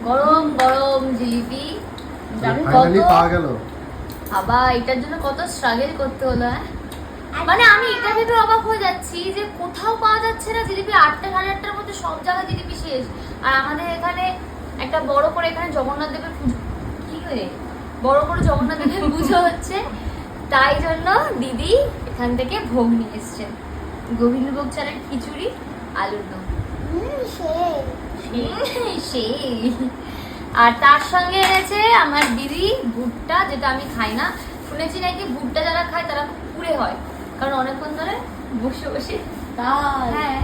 গরম গরম জিলিপি। ফাইনালি পাওয়া গেল। আবার এটার জন্য কত স্ট্রাগল করতে হলো। মানে আমি এটা ভেবে অবাক হয়ে যাচ্ছি যে কোথাও পাওয়া যাচ্ছে না জিলিপি। 8টা 8:30টার মধ্যে সব জায়গায় জিলিপি শেষ। আর আমাদের এখানে একটা বড় করে এখানে জগন্নাথ দেবের পুজো, কি করে বড় করে জগন্নাথ দেবের পুজো হচ্ছে, তাই জন্য দিদি এখান থেকে ভোগ নিয়ে এসছেন। গোবিন্দভোগ চালের খিচুড়ি, আলুর দম। সেই আর তার সঙ্গে এনেছে আমার দিদি ভুট্টা, যেটা আমি খাই না। শুনেছি নাকি ভুট্টা যারা খায় তারা খুব পুড়ে হয়, কারণ অনেকক্ষণ ধরে বসে বসে। হ্যাঁ,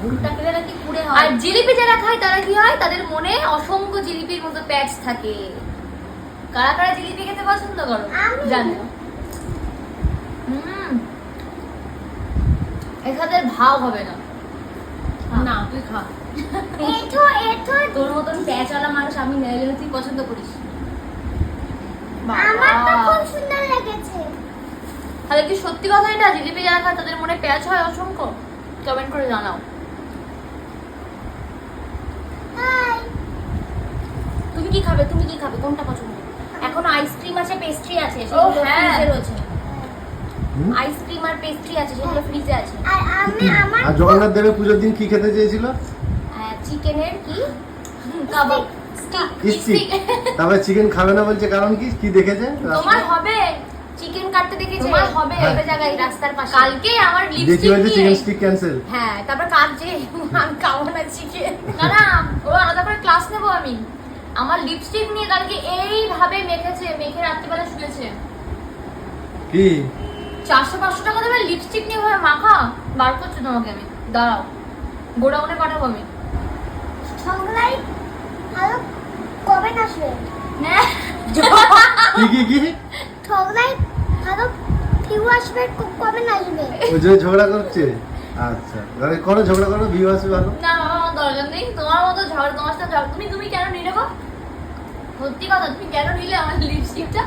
ভুট্টা খেলে নাকি পুড়ে হয়। আর জিলিপি যারা খায় তারা কি হয়, তাদের মনে অসংখ্য জিলিপির মতো প্যাচ থাকে। কারা কারা জিলিপি খেতে পছন্দ করো জানো? এখানে ভাব হবে না। না তুই খা। তোর মতন প্যাঁচওয়ালা মানুষ আমি নইলে তুই পছন্দ করিস। আমার তো খুব সুন্দর লেগেছে। তাহলে কি সত্যি কথা এটা, জিলিপি যারা খায় তাদের মনে প্যাচ হয় অসংখ্য? কমেন্ট করে জানাও। তুমি কি খাবে? তুমি কি খাবে? কোনটা পছন্দ? এখন আইসক্রিম আছে, পেস্ট্রি আছে, ও সেগুলো হ্যাঁ। ফ্রিজে রয়েছে। আইসক্রিম আর পেস্ট্রি আছে, সেগুলো ফ্রিজে আছে। আর জগন্নাথ দেবের পুজোর দিন কি খেতে চেয়েছিল? চিকেনের কি কাবাব, স্টিক। তারপরে চিকেন খাবে না বলছে, কারণ কি? কি দেখেছে? তোমার হবে চিকেন কাটতে দেখেছে। তোমার হবে একটা জায়গায় রাস্তার পাশে। কালকে আমার দেখি লিপস্টিক বলছে চিকেন নিয়ে। Stick cancel. হ্যাঁ, তারপর কাটছে আমি খাবো না চিকেন। না না, ও আলাদা করে ক্লাস নেবো আমি। আমার লিপস্টিক নিয়ে কালকে এইভাবে মেখেছে, মেখে রাত্রিবেলা শুয়েছে। কি 400-500 টাকা দেবে লিপস্টিক নিয়ে ভাবে মাখা? বার করছো তোমাকে আমি, দাঁড়াও, গোডাউনে পাঠাবো আমি। সংলাই ভালো কবে আসবে? কি কি কি? সংলাই ভালো ভিউ আসবে কবে আসবে? ওই যে ঝগড়া করছে। আচ্ছা, আরে করো ঝগড়া করো, ভিউ আসবে ভালো। না বাবা, আমার দরকার নেই তোমার মতো ঝগড়া। তোমার সাথে ঝগড়া তুমি কেন নিলে গো? সত্যি কথা, তুমি কেন নিলে আমার লিপস্টিকটা?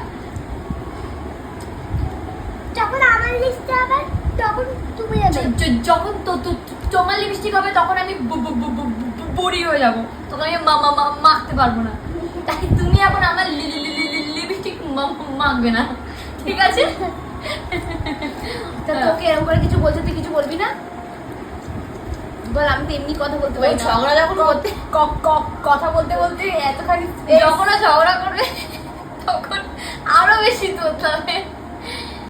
যখন আমার লিস্টে হবে তখন তুমি যাবে। যখন তোমার লিপস্টিক হবে তখন আমি বুড়ি হয়ে যাবো, তখন আমি মাখতে পারবো না। তাই তুমি এখন আমার লিপস্টিক মাখবে না, ঠিক আছে? তা তোকে এরকম করে কিছু বলছে, তুই কিছু বলবি না? বল, আমি তো এমনি কথা বলতে ওই পারি না। ঝগড়া যখন করতে কথা বলতে বলতে এতখানি যখন ঝগড়া করবে তখন আরো বেশি তোর হবে।